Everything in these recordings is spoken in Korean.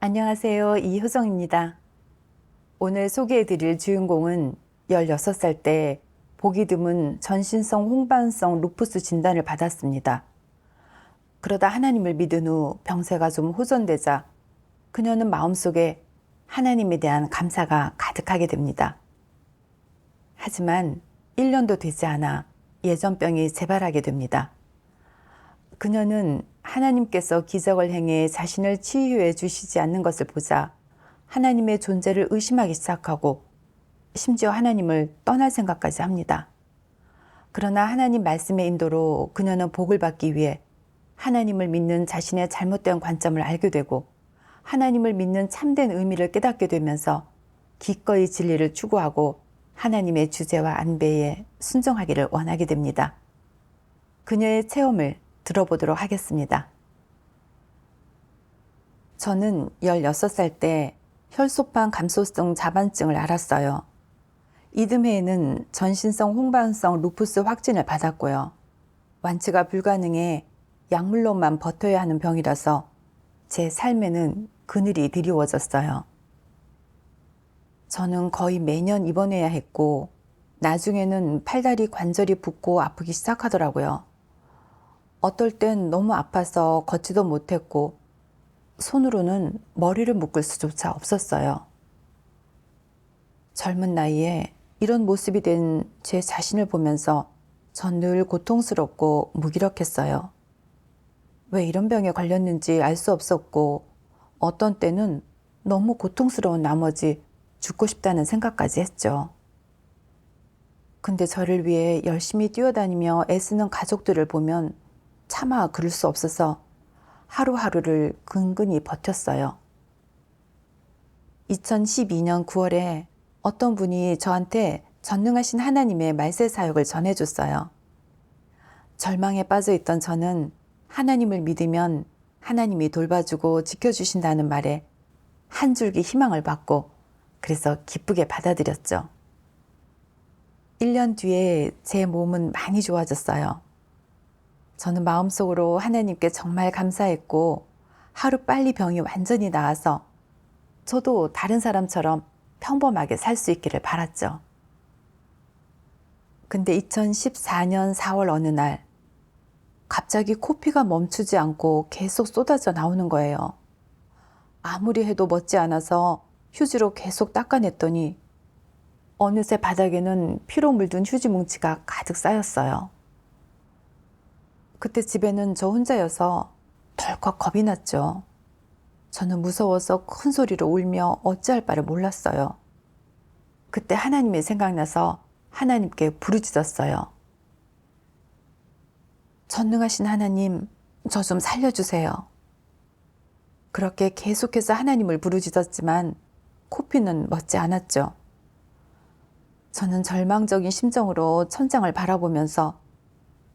안녕하세요. 이효정입니다. 오늘 소개해드릴 주인공은 16살 때 보기 드문 전신성 홍반성 루푸스 진단을 받았습니다. 그러다 하나님을 믿은 후 병세가 좀 호전되자 그녀는 마음속에 하나님에 대한 감사가 가득하게 됩니다. 하지만 1년도 되지 않아 예전병이 재발하게 됩니다. 그녀는 하나님께서 기적을 행해 자신을 치유해 주시지 않는 것을 보자 하나님의 존재를 의심하기 시작하고 심지어 하나님을 떠날 생각까지 합니다. 그러나 하나님 말씀의 인도로 그녀는 복을 받기 위해 하나님을 믿는 자신의 잘못된 관점을 알게 되고 하나님을 믿는 참된 의미를 깨닫게 되면서 기꺼이 진리를 추구하고 하나님의 주제와 안배에 순종하기를 원하게 됩니다. 그녀의 체험을 들어보도록 하겠습니다. 저는 16살 때 혈소판 감소성 자반증을 앓았어요. 이듬해에는 전신성 홍반성 루푸스 확진을 받았고요. 완치가 불가능해 약물로만 버텨야 하는 병이라서 제 삶에는 그늘이 드리워졌어요. 저는 거의 매년 입원해야 했고 나중에는 팔다리 관절이 붓고 아프기 시작하더라고요. 어떨 땐 너무 아파서 걷지도 못했고 손으로는 머리를 묶을 수조차 없었어요. 젊은 나이에 이런 모습이 된 제 자신을 보면서 전 늘 고통스럽고 무기력했어요. 왜 이런 병에 걸렸는지 알 수 없었고 어떤 때는 너무 고통스러운 나머지 죽고 싶다는 생각까지 했죠. 근데 저를 위해 열심히 뛰어다니며 애쓰는 가족들을 보면 차마 그럴 수 없어서 하루하루를 근근히 버텼어요. 2012년 9월에 어떤 분이 저한테 전능하신 하나님의 말세 사역을 전해줬어요. 절망에 빠져있던 저는 하나님을 믿으면 하나님이 돌봐주고 지켜주신다는 말에 한 줄기 희망을 받고 그래서 기쁘게 받아들였죠. 1년 뒤에 제 몸은 많이 좋아졌어요. 저는 마음속으로 하나님께 정말 감사했고 하루빨리 병이 완전히 나아서 저도 다른 사람처럼 평범하게 살 수 있기를 바랐죠. 근데 2014년 4월 어느 날 갑자기 코피가 멈추지 않고 계속 쏟아져 나오는 거예요. 아무리 해도 멎지 않아서 휴지로 계속 닦아냈더니 어느새 바닥에는 피로 물든 휴지 뭉치가 가득 쌓였어요. 그때 집에는 저 혼자여서 덜컥 겁이 났죠. 저는 무서워서 큰 소리로 울며 어찌할 바를 몰랐어요. 그때 하나님이 생각나서 하나님께 부르짖었어요. 전능하신 하나님, 저 좀 살려주세요. 그렇게 계속해서 하나님을 부르짖었지만 코피는 멎지 않았죠. 저는 절망적인 심정으로 천장을 바라보면서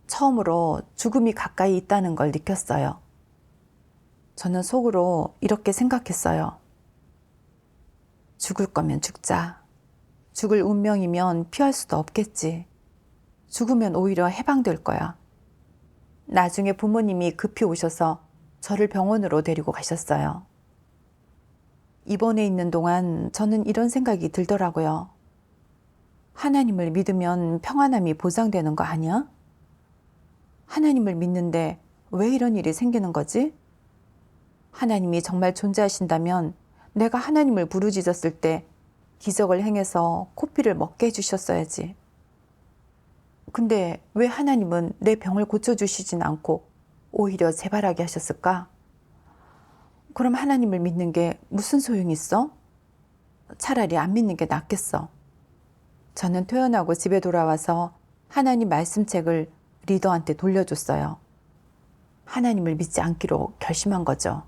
처음으로 죽음이 가까이 있다는 걸 느꼈어요. 저는 속으로 이렇게 생각했어요. 죽을 거면 죽자. 죽을 운명이면 피할 수도 없겠지. 죽으면 오히려 해방될 거야. 나중에 부모님이 급히 오셔서 저를 병원으로 데리고 가셨어요. 입원해 있는 동안 저는 이런 생각이 들더라고요. 하나님을 믿으면 평안함이 보장되는 거 아니야? 하나님을 믿는데 왜 이런 일이 생기는 거지? 하나님이 정말 존재하신다면 내가 하나님을 부르짖었을 때 기적을 행해서 코피를 먹게 해주셨어야지. 근데 왜 하나님은 내 병을 고쳐주시진 않고 오히려 재발하게 하셨을까? 그럼 하나님을 믿는 게 무슨 소용이 있어? 차라리 안 믿는 게 낫겠어. 저는 퇴원하고 집에 돌아와서 하나님 말씀책을 리더한테 돌려줬어요. 하나님을 믿지 않기로 결심한 거죠.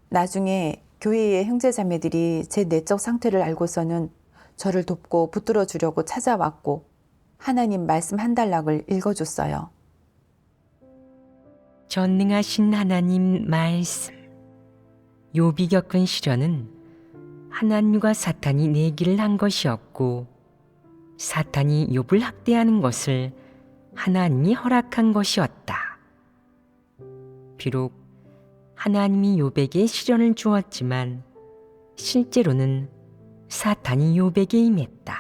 나중에 교회의 형제자매들이 제 내적 상태를 알고서는 저를 돕고 붙들어 주려고 찾아왔고 하나님 말씀 한 단락을 읽어줬어요. 전능하신 하나님 말씀. 욥이 겪은 시련은 하나님과 사탄이 내기를 한 것이었고 사탄이 욥을 학대하는 것을 하나님이 허락한 것이었다. 비록 하나님이 욥에게 시련을 주었지만 실제로는 사탄이 욥에게 임했다.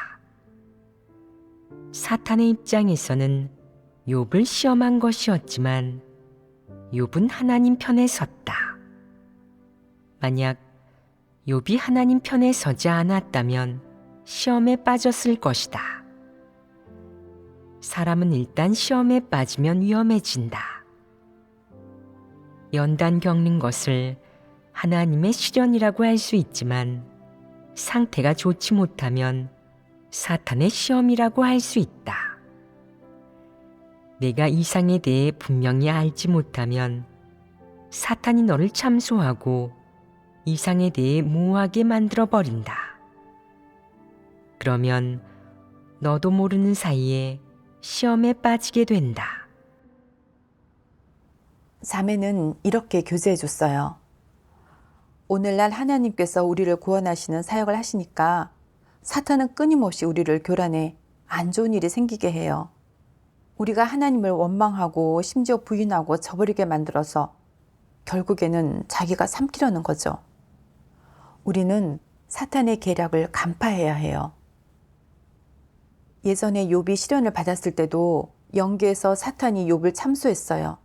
사탄의 입장에서는 욥을 시험한 것이었지만 욥은 하나님 편에 섰다. 만약 욥이 하나님 편에 서지 않았다면 시험에 빠졌을 것이다. 사람은 일단 시험에 빠지면 위험해진다. 연단 겪는 것을 하나님의 시련이라고 할 수 있지만 상태가 좋지 못하면 사탄의 시험이라고 할 수 있다. 내가 이상에 대해 분명히 알지 못하면 사탄이 너를 참소하고 이상에 대해 모호하게 만들어 버린다. 그러면 너도 모르는 사이에 시험에 빠지게 된다. 자매는 이렇게 교제해 줬어요. 오늘날 하나님께서 우리를 구원하시는 사역을 하시니까 사탄은 끊임없이 우리를 교란해 안 좋은 일이 생기게 해요. 우리가 하나님을 원망하고 심지어 부인하고 저버리게 만들어서 결국에는 자기가 삼키려는 거죠. 우리는 사탄의 계략을 간파해야 해요. 예전에 욥이 시련을 받았을 때도 영계에서 사탄이 욥을 참소했어요.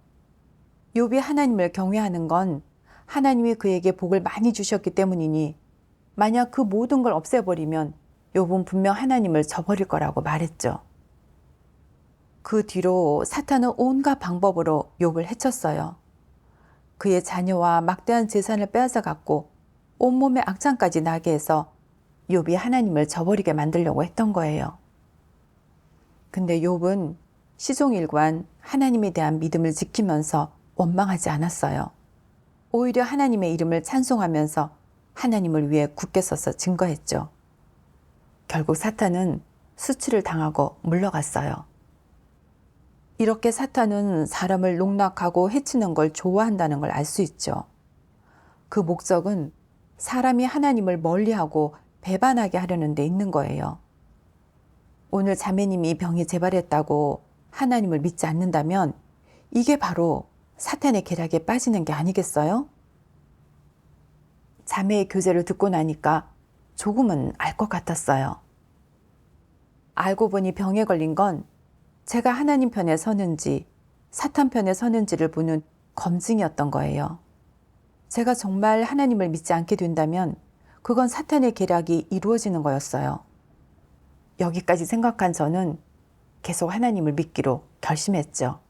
욥이 하나님을 경외하는 건 하나님이 그에게 복을 많이 주셨기 때문이니 만약 그 모든 걸 없애버리면 욥은 분명 하나님을 저버릴 거라고 말했죠. 그 뒤로 사탄은 온갖 방법으로 욥을 해쳤어요. 그의 자녀와 막대한 재산을 빼앗아 갖고 온몸에 악창까지 나게 해서 욥이 하나님을 저버리게 만들려고 했던 거예요. 근데 욥은 시종일관 하나님에 대한 믿음을 지키면서 원망하지 않았어요. 오히려 하나님의 이름을 찬송하면서 하나님을 위해 굳게 서서 증거했죠. 결국 사탄은 수치를 당하고 물러갔어요. 이렇게 사탄은 사람을 농락하고 해치는 걸 좋아한다는 걸 알 수 있죠. 그 목적은 사람이 하나님을 멀리하고 배반하게 하려는 데 있는 거예요. 오늘 자매님이 병이 재발했다고 하나님을 믿지 않는다면 이게 바로 사탄의 계략에 빠지는 게 아니겠어요? 자매의 교제를 듣고 나니까 조금은 알 것 같았어요. 알고 보니 병에 걸린 건 제가 하나님 편에 서는지 사탄 편에 서는지를 보는 검증이었던 거예요. 제가 정말 하나님을 믿지 않게 된다면 그건 사탄의 계략이 이루어지는 거였어요. 여기까지 생각한 저는 계속 하나님을 믿기로 결심했죠.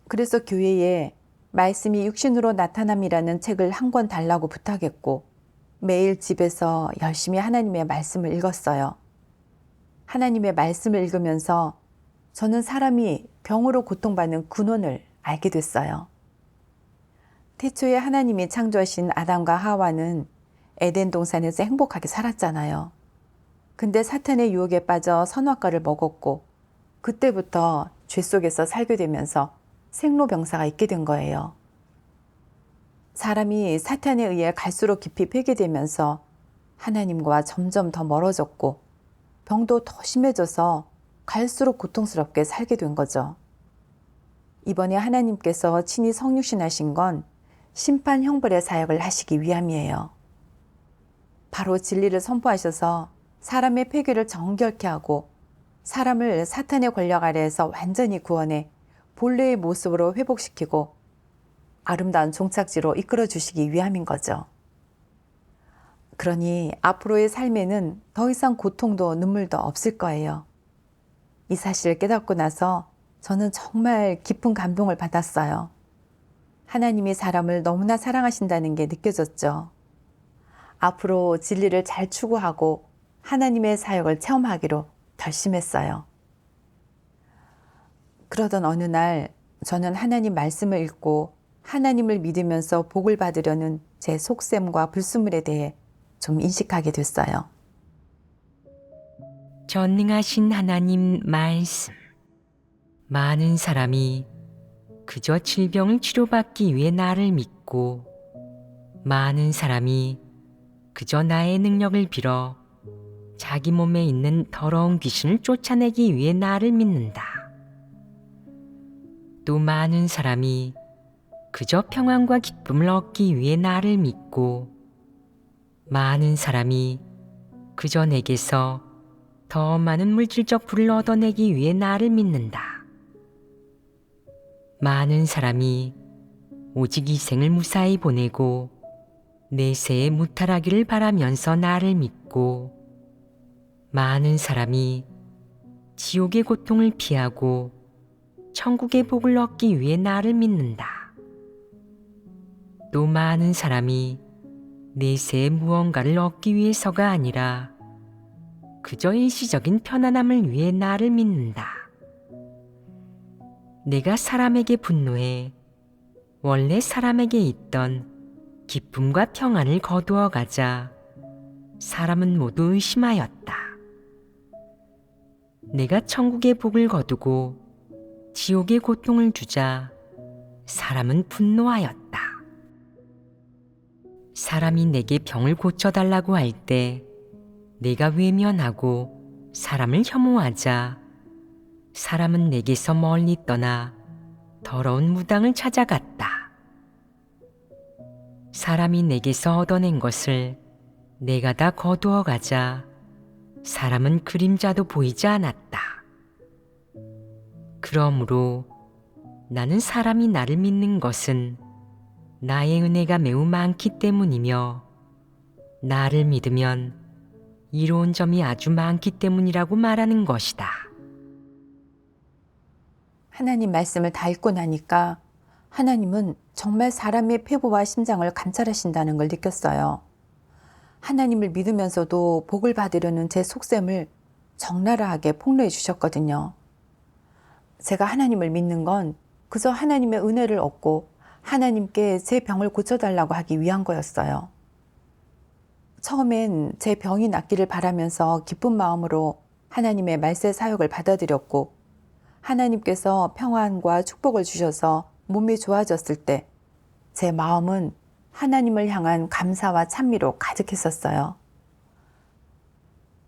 그래서 교회에 말씀이 육신으로 나타남이라는 책을 한 권 달라고 부탁했고 매일 집에서 열심히 하나님의 말씀을 읽었어요. 하나님의 말씀을 읽으면서 저는 사람이 병으로 고통받는 근원을 알게 됐어요. 태초에 하나님이 창조하신 아담과 하와는 에덴 동산에서 행복하게 살았잖아요. 근데 사탄의 유혹에 빠져 선악과를 먹었고 그때부터 죄 속에서 살게 되면서 생로병사가 있게 된 거예요. 사람이 사탄에 의해 갈수록 깊이 패게 되면서 하나님과 점점 더 멀어졌고 병도 더 심해져서 갈수록 고통스럽게 살게 된 거죠. 이번에 하나님께서 친히 성육신하신 건 심판 형벌의 사역을 하시기 위함이에요. 바로 진리를 선포하셔서 사람의 폐괴를 정결케 하고 사람을 사탄의 권력 아래에서 완전히 구원해 본래의 모습으로 회복시키고 아름다운 종착지로 이끌어 주시기 위함인 거죠. 그러니 앞으로의 삶에는 더 이상 고통도 눈물도 없을 거예요. 이 사실을 깨닫고 나서 저는 정말 깊은 감동을 받았어요. 하나님이 사람을 너무나 사랑하신다는 게 느껴졌죠. 앞으로 진리를 잘 추구하고 하나님의 사역을 체험하기로 결심했어요. 그러던 어느 날 저는 하나님 말씀을 읽고 하나님을 믿으면서 복을 받으려는 제 속셈과 불순물에 대해 좀 인식하게 됐어요. 전능하신 하나님 말씀. 많은 사람이 그저 질병을 치료받기 위해 나를 믿고 많은 사람이 그저 나의 능력을 빌어 자기 몸에 있는 더러운 귀신을 쫓아내기 위해 나를 믿는다. 또 많은 사람이 그저 평안과 기쁨을 얻기 위해 나를 믿고 많은 사람이 그저 내게서 더 많은 물질적 부를 얻어내기 위해 나를 믿는다. 많은 사람이 오직 이 생을 무사히 보내고 내세에 무탈하기를 바라면서 나를 믿고 많은 사람이 지옥의 고통을 피하고 천국의 복을 얻기 위해 나를 믿는다. 또 많은 사람이 내세에 무언가를 얻기 위해서가 아니라 그저 일시적인 편안함을 위해 나를 믿는다. 내가 사람에게 분노해 원래 사람에게 있던 기쁨과 평안을 거두어 가자 사람은 모두 의심하였다. 내가 천국의 복을 거두고 지옥의 고통을 주자 사람은 분노하였다. 사람이 내게 병을 고쳐달라고 할 때 내가 외면하고 사람을 혐오하자 사람은 내게서 멀리 떠나 더러운 무당을 찾아갔다. 사람이 내게서 얻어낸 것을 내가 다 거두어 가자 사람은 그림자도 보이지 않았다. 그러므로 나는 사람이 나를 믿는 것은 나의 은혜가 매우 많기 때문이며 나를 믿으면 이로운 점이 아주 많기 때문이라고 말하는 것이다. 하나님 말씀을 다 읽고 나니까 하나님은 정말 사람의 폐부와 심장을 감찰하신다는 걸 느꼈어요. 하나님을 믿으면서도 복을 받으려는 제 속셈을 적나라하게 폭로해 주셨거든요. 제가 하나님을 믿는 건 그저 하나님의 은혜를 얻고 하나님께 제 병을 고쳐달라고 하기 위한 거였어요. 처음엔 제 병이 낫기를 바라면서 기쁜 마음으로 하나님의 말세 사역을 받아들였고 하나님께서 평안과 축복을 주셔서 몸이 좋아졌을 때 제 마음은 하나님을 향한 감사와 찬미로 가득했었어요.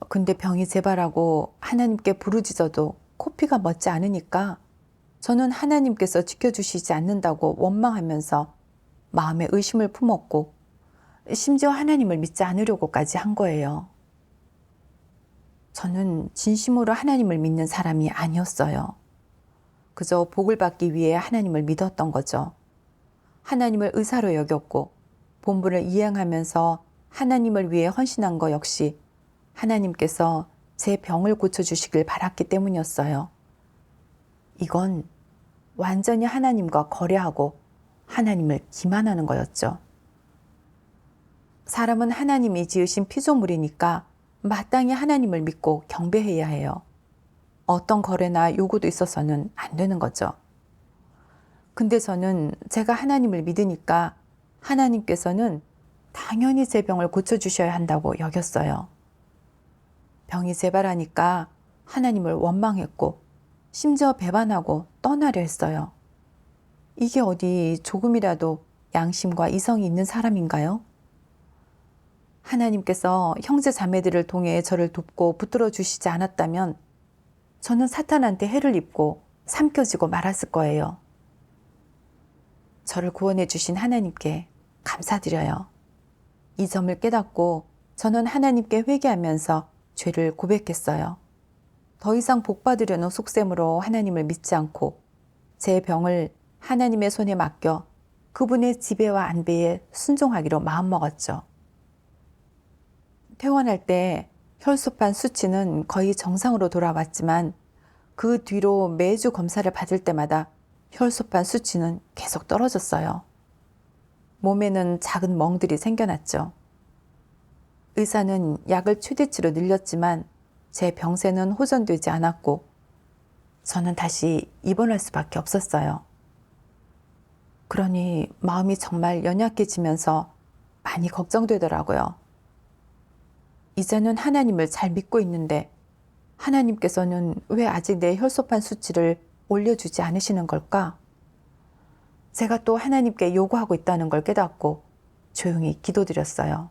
근데 병이 재발하고 하나님께 부르짖어도 코피가 멎지 않으니까 저는 하나님께서 지켜주시지 않는다고 원망하면서 마음에 의심을 품었고 심지어 하나님을 믿지 않으려고까지 한 거예요. 저는 진심으로 하나님을 믿는 사람이 아니었어요. 그저 복을 받기 위해 하나님을 믿었던 거죠. 하나님을 의사로 여겼고 본분을 이행하면서 하나님을 위해 헌신한 거 역시 하나님께서 제 병을 고쳐주시길 바랐기 때문이었어요. 이건 완전히 하나님과 거래하고 하나님을 기만하는 거였죠. 사람은 하나님이 지으신 피조물이니까 마땅히 하나님을 믿고 경배해야 해요. 어떤 거래나 요구도 있어서는 안 되는 거죠. 근데 저는 제가 하나님을 믿으니까 하나님께서는 당연히 제 병을 고쳐주셔야 한다고 여겼어요. 병이 재발하니까 하나님을 원망했고 심지어 배반하고 떠나려 했어요. 이게 어디 조금이라도 양심과 이성이 있는 사람인가요? 하나님께서 형제 자매들을 통해 저를 돕고 붙들어 주시지 않았다면 저는 사탄한테 해를 입고 삼켜지고 말았을 거예요. 저를 구원해 주신 하나님께 감사드려요. 이 점을 깨닫고 저는 하나님께 회개하면서 죄를 고백했어요. 더 이상 복 받으려는 속셈으로 하나님을 믿지 않고 제 병을 하나님의 손에 맡겨 그분의 지배와 안배에 순종하기로 마음먹었죠. 퇴원할 때 혈소판 수치는 거의 정상으로 돌아왔지만 그 뒤로 매주 검사를 받을 때마다 혈소판 수치는 계속 떨어졌어요. 몸에는 작은 멍들이 생겨났죠. 의사는 약을 최대치로 늘렸지만 제 병세는 호전되지 않았고 저는 다시 입원할 수밖에 없었어요. 그러니 마음이 정말 연약해지면서 많이 걱정되더라고요. 이제는 하나님을 잘 믿고 있는데 하나님께서는 왜 아직 내 혈소판 수치를 올려주지 않으시는 걸까? 제가 또 하나님께 요구하고 있다는 걸 깨닫고 조용히 기도드렸어요.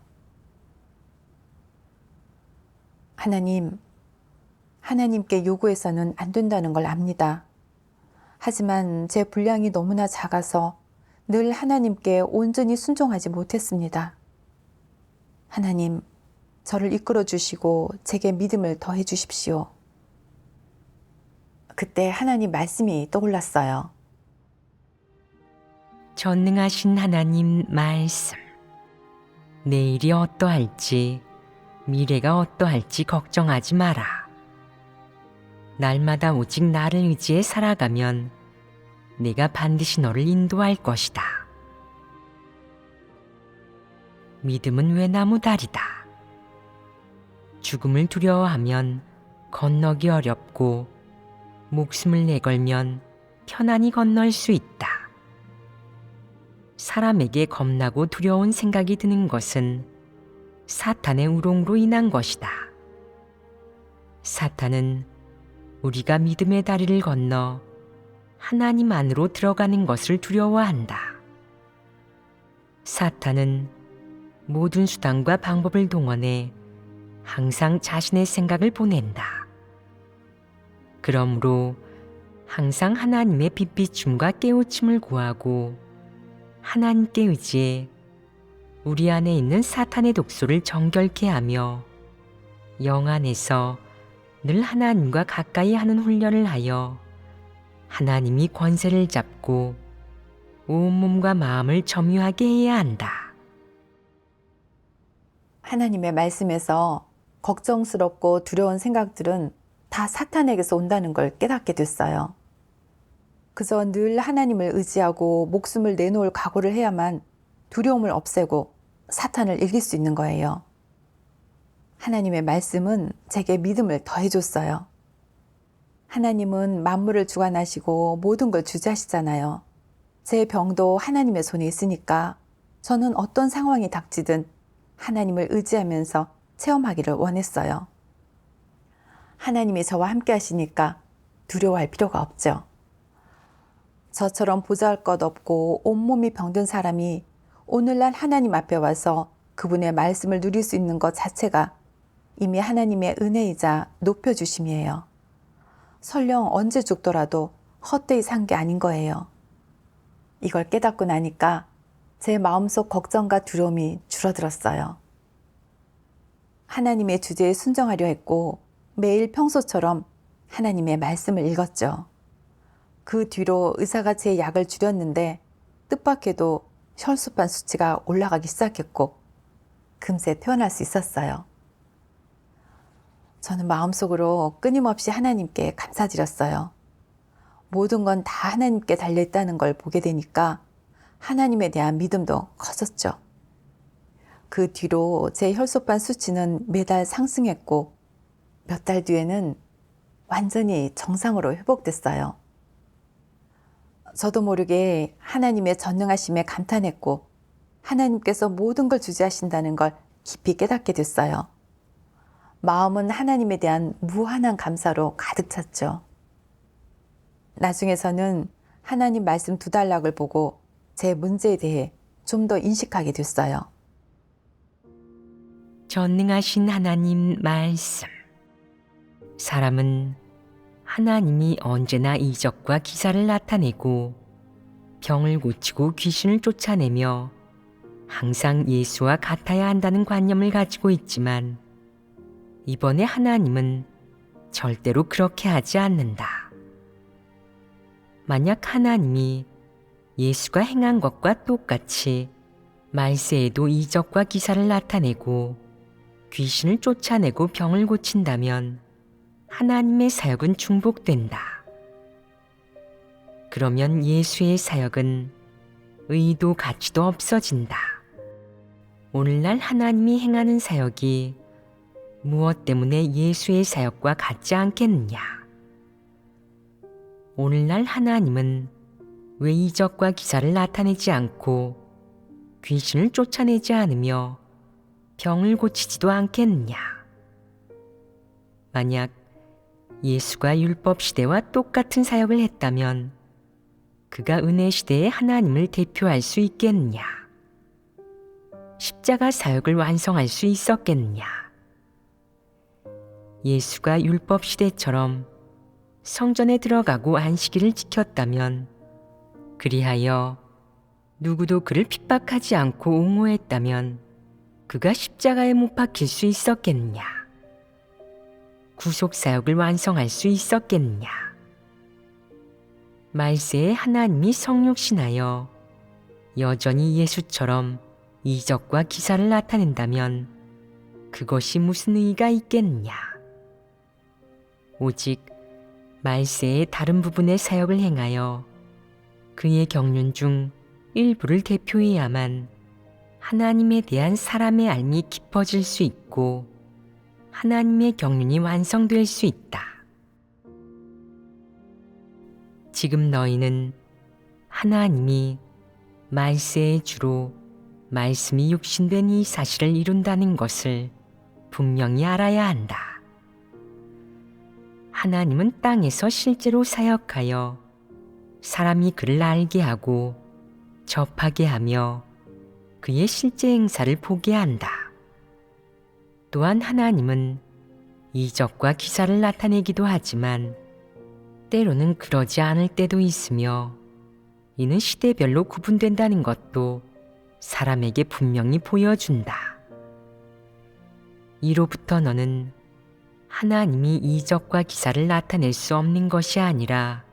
하나님께 요구해서는 안 된다는 걸 압니다. 하지만 제 분량이 너무나 작아서 늘 하나님께 온전히 순종하지 못했습니다. 하나님, 저를 이끌어 주시고 제게 믿음을 더해 주십시오. 그때 하나님 말씀이 떠올랐어요. 전능하신 하나님 말씀. 내일이 어떠할지, 미래가 어떠할지 걱정하지 마라. 날마다 오직 나를 의지해 살아가면 내가 반드시 너를 인도할 것이다. 믿음은 외나무다리다. 죽음을 두려워하면 건너기 어렵고 목숨을 내걸면 편안히 건널 수 있다. 사람에게 겁나고 두려운 생각이 드는 것은 사탄의 우롱으로 인한 것이다. 사탄은 우리가 믿음의 다리를 건너 하나님 안으로 들어가는 것을 두려워한다. 사탄은 모든 수단과 방법을 동원해 항상 자신의 생각을 보낸다. 그러므로 항상 하나님의 빛비춤과 깨우침을 구하고 하나님께 의지해 우리 안에 있는 사탄의 독소를 정결케 하며 영 안에서 늘 하나님과 가까이 하는 훈련을 하여 하나님이 권세를 잡고 온몸과 마음을 점유하게 해야 한다. 하나님의 말씀에서 걱정스럽고 두려운 생각들은 다 사탄에게서 온다는 걸 깨닫게 됐어요. 그저 늘 하나님을 의지하고 목숨을 내놓을 각오를 해야만 두려움을 없애고 사탄을 이길 수 있는 거예요. 하나님의 말씀은 제게 믿음을 더해줬어요. 하나님은 만물을 주관하시고 모든 걸 주재하시잖아요. 제 병도 하나님의 손에 있으니까 저는 어떤 상황이 닥치든 하나님을 의지하면서 체험하기를 원했어요. 하나님이 저와 함께 하시니까 두려워할 필요가 없죠. 저처럼 보잘것 없고 온몸이 병든 사람이 오늘날 하나님 앞에 와서 그분의 말씀을 누릴 수 있는 것 자체가 이미 하나님의 은혜이자 높여주심이에요. 설령 언제 죽더라도 헛되이 산 게 아닌 거예요. 이걸 깨닫고 나니까 제 마음속 걱정과 두려움이 줄어들었어요. 하나님의 주제에 순종하려 했고 매일 평소처럼 하나님의 말씀을 읽었죠. 그 뒤로 의사가 제 약을 줄였는데 뜻밖에도 혈소판 수치가 올라가기 시작했고 금세 퇴원할 수 있었어요. 저는 마음속으로 끊임없이 하나님께 감사드렸어요. 모든 건 다 하나님께 달려있다는 걸 보게 되니까 하나님에 대한 믿음도 커졌죠. 그 뒤로 제 혈소판 수치는 매달 상승했고 몇 달 뒤에는 완전히 정상으로 회복됐어요. 저도 모르게 하나님의 전능하심에 감탄했고 하나님께서 모든 걸 주재하신다는 걸 깊이 깨닫게 됐어요. 마음은 하나님에 대한 무한한 감사로 가득 찼죠. 나중에서는 하나님 말씀 2단락을 보고 제 문제에 대해 좀 더 인식하게 됐어요. 전능하신 하나님 말씀. 사람은 하나님이 언제나 이적과 기사를 나타내고 병을 고치고 귀신을 쫓아내며 항상 예수와 같아야 한다는 관념을 가지고 있지만 이번에 하나님은 절대로 그렇게 하지 않는다. 만약 하나님이 예수가 행한 것과 똑같이 말세에도 이적과 기사를 나타내고 귀신을 쫓아내고 병을 고친다면 하나님의 사역은 중복된다. 그러면 예수의 사역은 의도 가치도 없어진다. 오늘날 하나님이 행하는 사역이 무엇 때문에 예수의 사역과 같지 않겠느냐? 오늘날 하나님은 왜 이적과 기사를 나타내지 않고 귀신을 쫓아내지 않으며 병을 고치지도 않겠느냐? 만약 예수가 율법 시대와 똑같은 사역을 했다면 그가 은혜 시대의 하나님을 대표할 수 있겠느냐? 십자가 사역을 완성할 수 있었겠느냐? 예수가 율법 시대처럼 성전에 들어가고 안식일을 지켰다면 그리하여 누구도 그를 핍박하지 않고 옹호했다면 그가 십자가에 못 박힐 수 있었겠느냐? 구속 사역을 완성할 수 있었겠느냐? 말세에 하나님이 성육신하여 여전히 예수처럼 이적과 기사를 나타낸다면 그것이 무슨 의의가 있겠느냐? 오직 말세의 다른 부분의 사역을 행하여 그의 경륜 중 일부를 대표해야만 하나님에 대한 사람의 알미 깊어질 수 있고 하나님의 경륜이 완성될 수 있다. 지금 너희는 하나님이 말세의 주로 말씀이 육신된 이 사실을 이룬다는 것을 분명히 알아야 한다. 하나님은 땅에서 실제로 사역하여 사람이 그를 알게 하고 접하게 하며 그의 실제 행사를 보게 한다. 또한 하나님은 이적과 기사를 나타내기도 하지만 때로는 그러지 않을 때도 있으며 이는 시대별로 구분된다는 것도 사람에게 분명히 보여준다. 이로부터 너는 하나님이 이적과 기사를 나타낼 수 없는 것이 아니라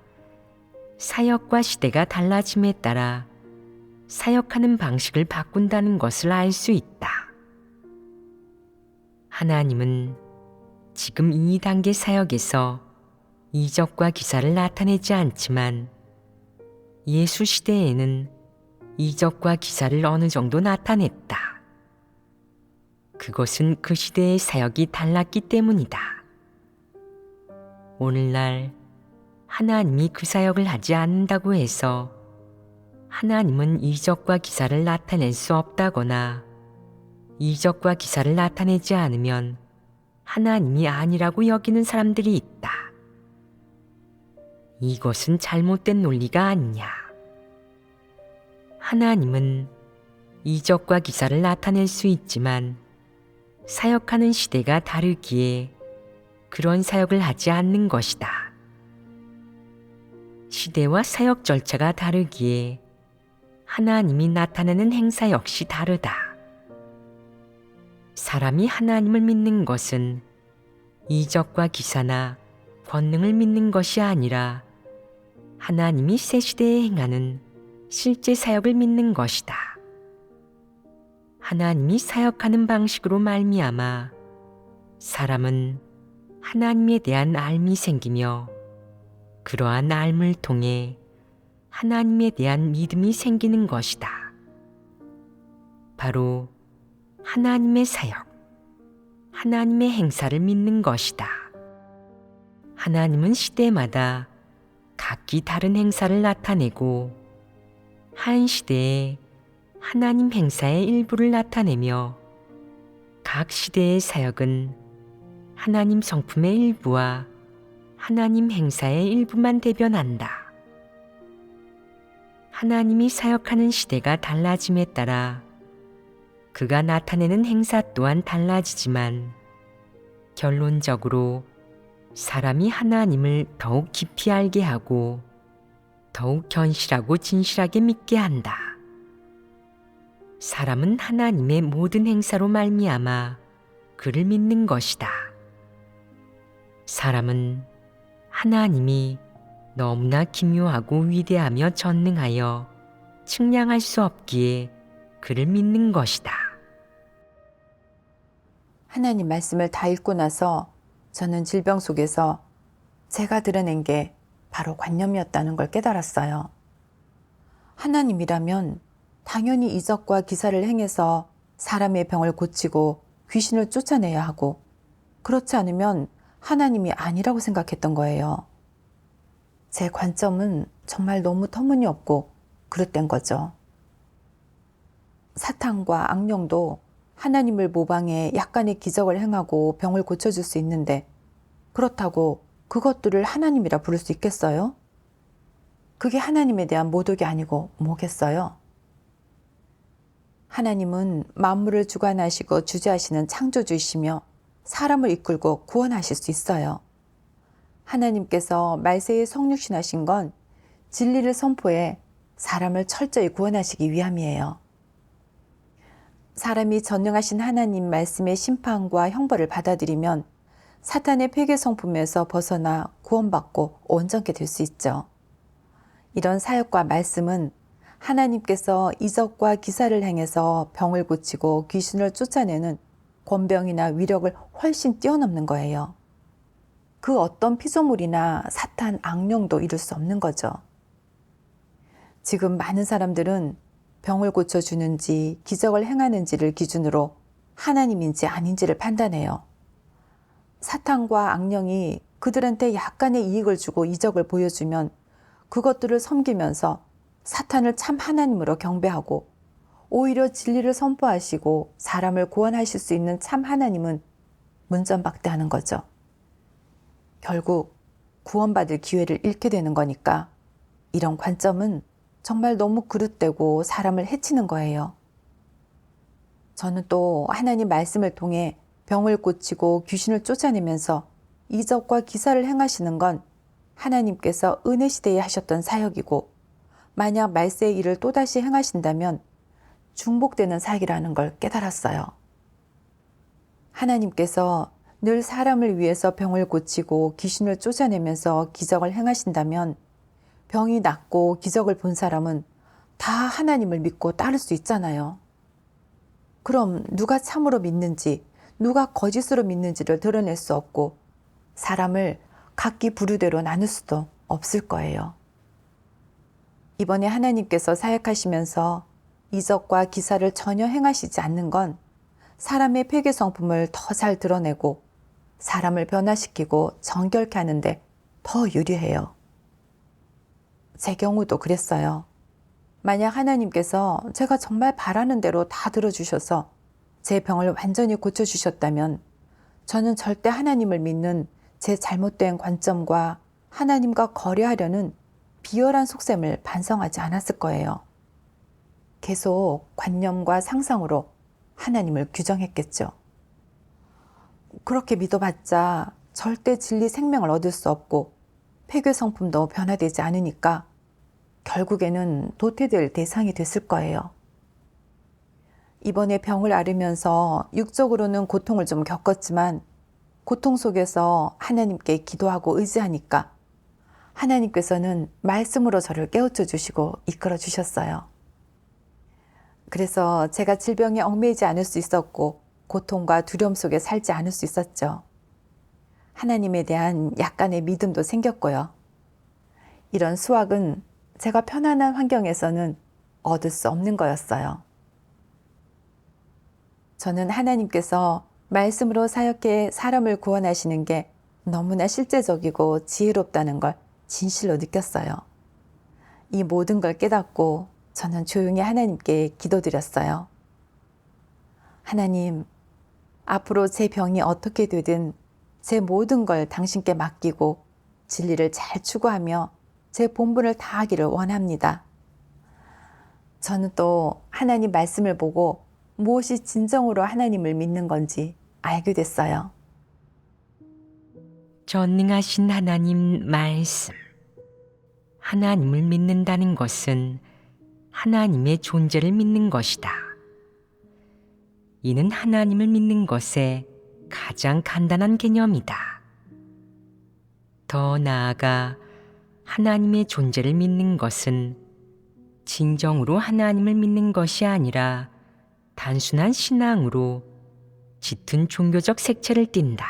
사역과 시대가 달라짐에 따라 사역하는 방식을 바꾼다는 것을 알 수 있다. 하나님은 지금 이 단계 사역에서 이적과 기사를 나타내지 않지만 예수 시대에는 이적과 기사를 어느 정도 나타냈다. 그것은 그 시대의 사역이 달랐기 때문이다. 오늘날 하나님이 그 사역을 하지 않는다고 해서 하나님은 이적과 기사를 나타낼 수 없다거나 이적과 기사를 나타내지 않으면 하나님이 아니라고 여기는 사람들이 있다. 이것은 잘못된 논리가 아니냐. 하나님은 이적과 기사를 나타낼 수 있지만 사역하는 시대가 다르기에 그런 사역을 하지 않는 것이다. 시대와 사역 절차가 다르기에 하나님이 나타내는 행사 역시 다르다. 사람이 하나님을 믿는 것은 이적과 기사나 권능을 믿는 것이 아니라 하나님이 새 시대에 행하는 실제 사역을 믿는 것이다. 하나님이 사역하는 방식으로 말미암아 사람은 하나님에 대한 알미 생기며 그러한 알을 통해 하나님에 대한 믿음이 생기는 것이다. 바로 하나님의 사역, 하나님의 행사를 믿는 것이다. 하나님은 시대마다 각기 다른 행사를 나타내고 한 시대에 하나님 행사의 일부를 나타내며 각 시대의 사역은 하나님 성품의 일부와 하나님 행사의 일부만 대변한다. 하나님이 사역하는 시대가 달라짐에 따라 그가 나타내는 행사 또한 달라지지만 결론적으로 사람이 하나님을 더욱 깊이 알게 하고 더욱 견실하고 진실하게 믿게 한다. 사람은 하나님의 모든 행사로 말미암아 그를 믿는 것이다. 사람은 하나님이 너무나 기묘하고 위대하며 전능하여 측량할 수 없기에 그를 믿는 것이다. 하나님 말씀을 다 읽고 나서 저는 질병 속에서 제가 드러낸 게 바로 관념이었다는 걸 깨달았어요. 하나님이라면 당연히 이적과 기사를 행해서 사람의 병을 고치고 귀신을 쫓아내야 하고 그렇지 않으면 하나님이 아니라고 생각했던 거예요. 제 관점은 정말 너무 터무니없고 그릇된 거죠. 사탄과 악령도 하나님을 모방해 약간의 기적을 행하고 병을 고쳐줄 수 있는데 그렇다고 그것들을 하나님이라 부를 수 있겠어요? 그게 하나님에 대한 모독이 아니고 뭐겠어요? 하나님은 만물을 주관하시고 주재하시는 창조주이시며 사람을 이끌고 구원하실 수 있어요. 하나님께서 말세에 성육신하신 건 진리를 선포해 사람을 철저히 구원하시기 위함이에요. 사람이 전능하신 하나님 말씀의 심판과 형벌을 받아들이면 사탄의 폐괴 성품에서 벗어나 구원받고 온전케 될 수 있죠. 이런 사역과 말씀은 하나님께서 이적과 기사를 행해서 병을 고치고 귀신을 쫓아내는 권병이나 위력을 훨씬 뛰어넘는 거예요. 그 어떤 피조물이나 사탄 악령도 이룰 수 없는 거죠. 지금 많은 사람들은 병을 고쳐주는지 기적을 행하는지를 기준으로 하나님인지 아닌지를 판단해요. 사탄과 악령이 그들한테 약간의 이익을 주고 이적을 보여주면 그것들을 섬기면서 사탄을 참 하나님으로 경배하고 오히려 진리를 선포하시고 사람을 구원하실 수 있는 참 하나님은 문전박대하는 거죠. 결국 구원받을 기회를 잃게 되는 거니까 이런 관점은 정말 너무 그릇되고 사람을 해치는 거예요. 저는 또 하나님 말씀을 통해 병을 고치고 귀신을 쫓아내면서 이적과 기사를 행하시는 건 하나님께서 은혜 시대에 하셨던 사역이고 만약 말세의 일을 또다시 행하신다면 중복되는 사역이라는 걸 깨달았어요. 하나님께서 늘 사람을 위해서 병을 고치고 귀신을 쫓아내면서 기적을 행하신다면 병이 낫고 기적을 본 사람은 다 하나님을 믿고 따를 수 있잖아요. 그럼 누가 참으로 믿는지 누가 거짓으로 믿는지를 드러낼 수 없고 사람을 각기 부류대로 나눌 수도 없을 거예요. 이번에 하나님께서 사역하시면서 이적과 기사를 전혀 행하시지 않는 건 사람의 폐괴 성품을 더 잘 드러내고 사람을 변화시키고 정결케 하는데 더 유리해요. 제 경우도 그랬어요. 만약 하나님께서 제가 정말 바라는 대로 다 들어주셔서 제 병을 완전히 고쳐주셨다면 저는 절대 하나님을 믿는 제 잘못된 관점과 하나님과 거래하려는 비열한 속셈을 반성하지 않았을 거예요. 계속 관념과 상상으로 하나님을 규정했겠죠. 그렇게 믿어봤자 절대 진리 생명을 얻을 수 없고 폐괴 성품도 변화되지 않으니까 결국에는 도태될 대상이 됐을 거예요. 이번에 병을 앓으면서 육적으로는 고통을 좀 겪었지만 고통 속에서 하나님께 기도하고 의지하니까 하나님께서는 말씀으로 저를 깨우쳐 주시고 이끌어 주셨어요. 그래서 제가 질병에 얽매이지 않을 수 있었고 고통과 두려움 속에 살지 않을 수 있었죠. 하나님에 대한 약간의 믿음도 생겼고요. 이런 수확은 제가 편안한 환경에서는 얻을 수 없는 거였어요. 저는 하나님께서 말씀으로 사역해 사람을 구원하시는 게 너무나 실제적이고 지혜롭다는 걸 진실로 느꼈어요. 이 모든 걸 깨닫고 저는 조용히 하나님께 기도드렸어요. 하나님, 앞으로 제 병이 어떻게 되든 제 모든 걸 당신께 맡기고 진리를 잘 추구하며 제 본분을 다하기를 원합니다. 저는 또 하나님 말씀을 보고 무엇이 진정으로 하나님을 믿는 건지 알게 됐어요. 전능하신 하나님 말씀. 하나님을 믿는다는 것은 하나님의 존재를 믿는 것이다. 이는 하나님을 믿는 것의 가장 간단한 개념이다. 더 나아가 하나님의 존재를 믿는 것은 진정으로 하나님을 믿는 것이 아니라 단순한 신앙으로 짙은 종교적 색채를 띈다.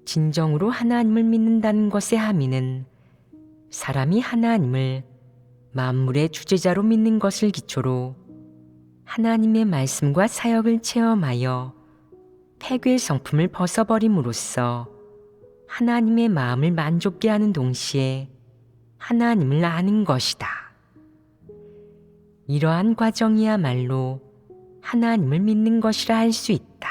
진정으로 하나님을 믿는다는 것의 함의는 사람이 하나님을 만물의 주재자로 믿는 것을 기초로 하나님의 말씀과 사역을 체험하여 폐괴의 성품을 벗어버림으로써 하나님의 마음을 만족게 하는 동시에 하나님을 아는 것이다. 이러한 과정이야말로 하나님을 믿는 것이라 할 수 있다.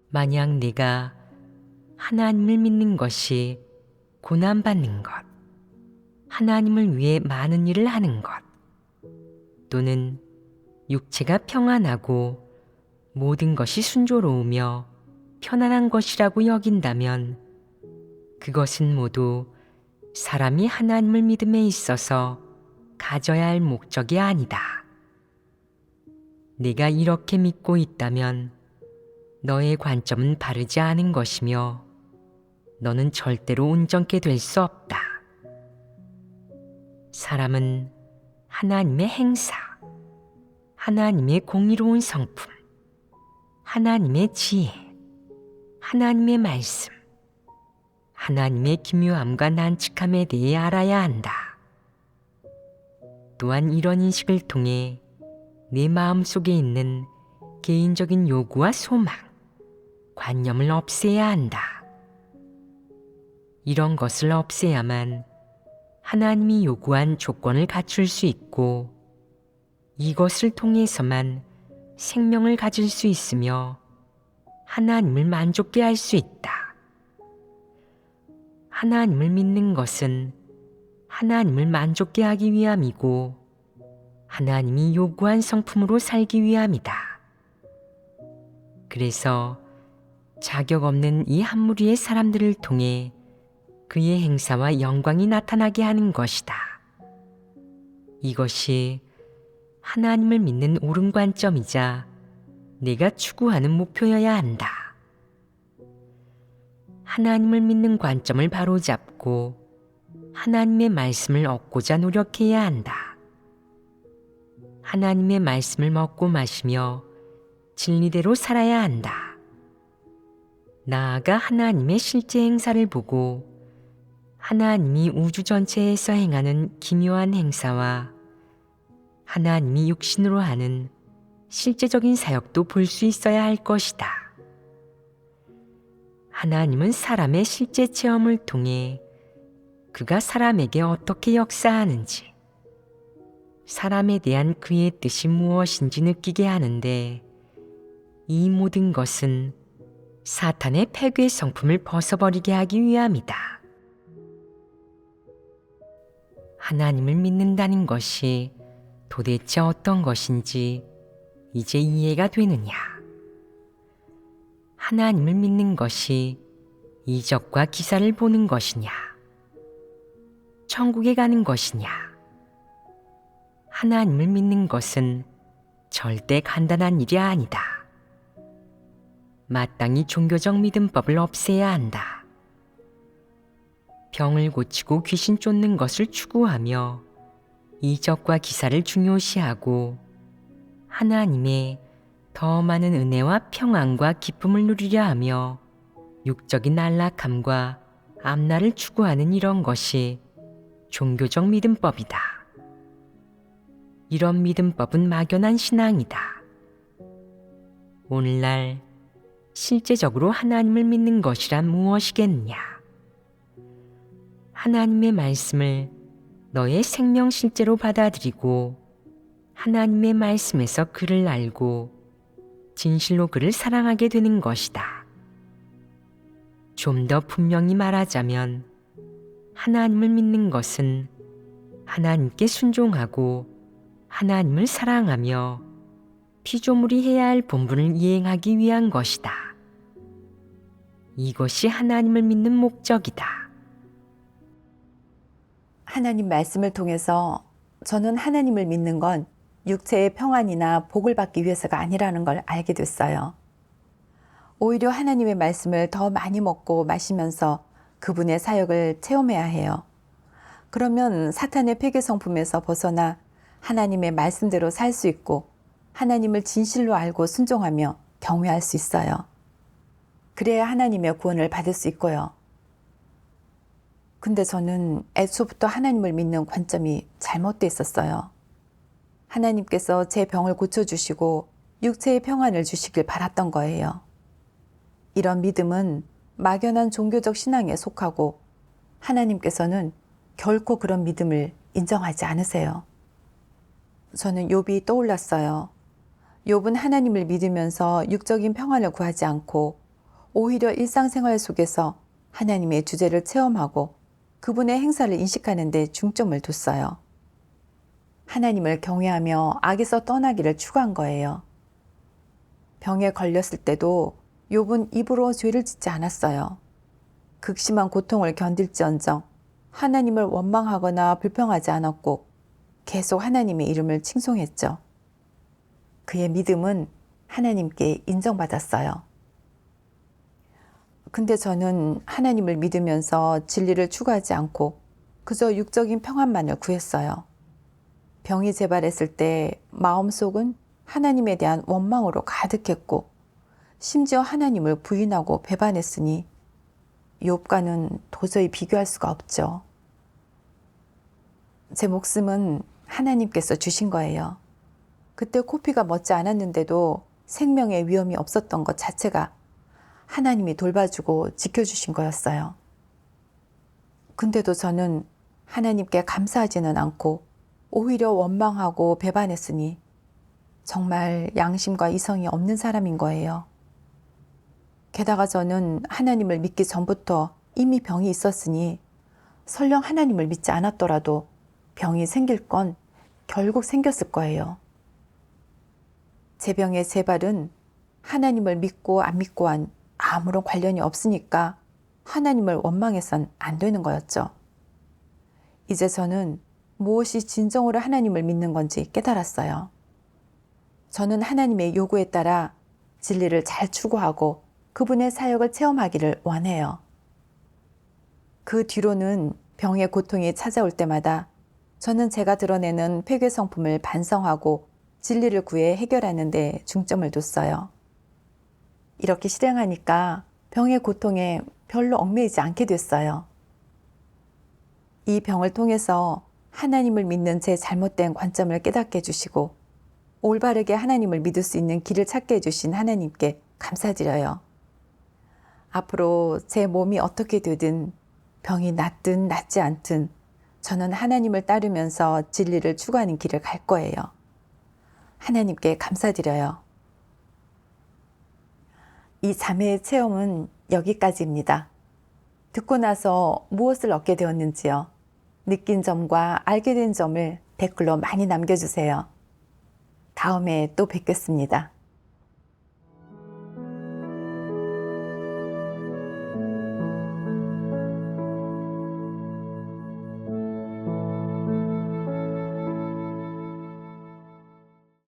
만약 네가 하나님을 믿는 것이 고난받는 것, 하나님을 위해 많은 일을 하는 것, 또는 육체가 평안하고 모든 것이 순조로우며 편안한 것이라고 여긴다면 그것은 모두 사람이 하나님을 믿음에 있어서 가져야 할 목적이 아니다. 내가 이렇게 믿고 있다면 너의 관점은 바르지 않은 것이며 너는 절대로 온전케 될 수 없다. 사람은 하나님의 행사, 하나님의 공의로운 성품, 하나님의 지혜, 하나님의 말씀, 하나님의 기묘함과 난칙함에 대해 알아야 한다. 또한 이런 인식을 통해 내 마음속에 있는 개인적인 요구와 소망, 관념을 없애야 한다. 이런 것을 없애야만 하나님이 요구한 조건을 갖출 수 있고 이것을 통해서만 생명을 가질 수 있으며 하나님을 만족케 할 수 있다. 하나님을 믿는 것은 하나님을 만족케 하기 위함이고 하나님이 요구한 성품으로 살기 위함이다. 그래서 자격 없는 이 한 무리의 사람들을 통해 그의 행사와 영광이 나타나게 하는 것이다. 이것이 하나님을 믿는 옳은 관점이자 내가 추구하는 목표여야 한다. 하나님을 믿는 관점을 바로잡고 하나님의 말씀을 얻고자 노력해야 한다. 하나님의 말씀을 먹고 마시며 진리대로 살아야 한다. 나아가 하나님의 실제 행사를 보고 하나님이 우주 전체에서 행하는 기묘한 행사와 하나님이 육신으로 하는 실제적인 사역도 볼 수 있어야 할 것이다. 하나님은 사람의 실제 체험을 통해 그가 사람에게 어떻게 역사하는지, 사람에 대한 그의 뜻이 무엇인지 느끼게 하는데 이 모든 것은 사탄의 패괴의 성품을 벗어버리게 하기 위함이다. 하나님을 믿는다는 것이 도대체 어떤 것인지 이제 이해가 되느냐? 하나님을 믿는 것이 이적과 기사를 보는 것이냐? 천국에 가는 것이냐? 하나님을 믿는 것은 절대 간단한 일이 아니다. 마땅히 종교적 믿음법을 없애야 한다. 병을 고치고 귀신 쫓는 것을 추구하며 이적과 기사를 중요시하고 하나님의 더 많은 은혜와 평안과 기쁨을 누리려 하며 육적인 안락함과 앞날을 추구하는 이런 것이 종교적 믿음법이다. 이런 믿음법은 막연한 신앙이다. 오늘날 실제적으로 하나님을 믿는 것이란 무엇이겠느냐? 하나님의 말씀을 너의 생명 실제로 받아들이고 하나님의 말씀에서 그를 알고 진실로 그를 사랑하게 되는 것이다. 좀 더 분명히 말하자면 하나님을 믿는 것은 하나님께 순종하고 하나님을 사랑하며 피조물이 해야 할 본분을 이행하기 위한 것이다. 이것이 하나님을 믿는 목적이다. 하나님 말씀을 통해서 저는 하나님을 믿는 건 육체의 평안이나 복을 받기 위해서가 아니라는 걸 알게 됐어요. 오히려 하나님의 말씀을 더 많이 먹고 마시면서 그분의 사역을 체험해야 해요. 그러면 사탄의 폐괴 성품에서 벗어나 하나님의 말씀대로 살 수 있고 하나님을 진실로 알고 순종하며 경외할 수 있어요. 그래야 하나님의 구원을 받을 수 있고요. 근데 저는 애초부터 하나님을 믿는 관점이 잘못돼 있었어요. 하나님께서 제 병을 고쳐주시고 육체의 평안을 주시길 바랐던 거예요. 이런 믿음은 막연한 종교적 신앙에 속하고 하나님께서는 결코 그런 믿음을 인정하지 않으세요. 저는 욥이 떠올랐어요. 욥은 하나님을 믿으면서 육적인 평안을 구하지 않고 오히려 일상생활 속에서 하나님의 주제를 체험하고 그분의 행사를 인식하는 데 중점을 뒀어요. 하나님을 경외하며 악에서 떠나기를 추구한 거예요. 병에 걸렸을 때도 욥은 입으로 죄를 짓지 않았어요. 극심한 고통을 견딜지언정 하나님을 원망하거나 불평하지 않았고 계속 하나님의 이름을 칭송했죠. 그의 믿음은 하나님께 인정받았어요. 근데 저는 하나님을 믿으면서 진리를 추구하지 않고 그저 육적인 평안만을 구했어요. 병이 재발했을 때 마음속은 하나님에 대한 원망으로 가득했고 심지어 하나님을 부인하고 배반했으니 욥과는 도저히 비교할 수가 없죠. 제 목숨은 하나님께서 주신 거예요. 그때 코피가 멎지 않았는데도 생명의 위험이 없었던 것 자체가 하나님이 돌봐주고 지켜주신 거였어요. 근데도 저는 하나님께 감사하지는 않고 오히려 원망하고 배반했으니 정말 양심과 이성이 없는 사람인 거예요. 게다가 저는 하나님을 믿기 전부터 이미 병이 있었으니 설령 하나님을 믿지 않았더라도 병이 생길 건 결국 생겼을 거예요. 제 병의 재발은 하나님을 믿고 안 믿고와는 아무런 관련이 없으니까 하나님을 원망해선 안 되는 거였죠. 이제 저는 무엇이 진정으로 하나님을 믿는 건지 깨달았어요. 저는 하나님의 요구에 따라 진리를 잘 추구하고 그분의 사역을 체험하기를 원해요. 그 뒤로는 병의 고통이 찾아올 때마다 저는 제가 드러내는 폐괴 성품을 반성하고 진리를 구해 해결하는 데 중점을 뒀어요. 이렇게 실행하니까 병의 고통에 별로 얽매이지 않게 됐어요. 이 병을 통해서 하나님을 믿는 제 잘못된 관점을 깨닫게 해주시고 올바르게 하나님을 믿을 수 있는 길을 찾게 해주신 하나님께 감사드려요. 앞으로 제 몸이 어떻게 되든 병이 낫든 낫지 않든 저는 하나님을 따르면서 진리를 추구하는 길을 갈 거예요. 하나님께 감사드려요. 이 자매의 체험은 여기까지입니다. 듣고 나서 무엇을 얻게 되었는지요? 느낀 점과 알게 된 점을 댓글로 많이 남겨주세요. 다음에 또 뵙겠습니다.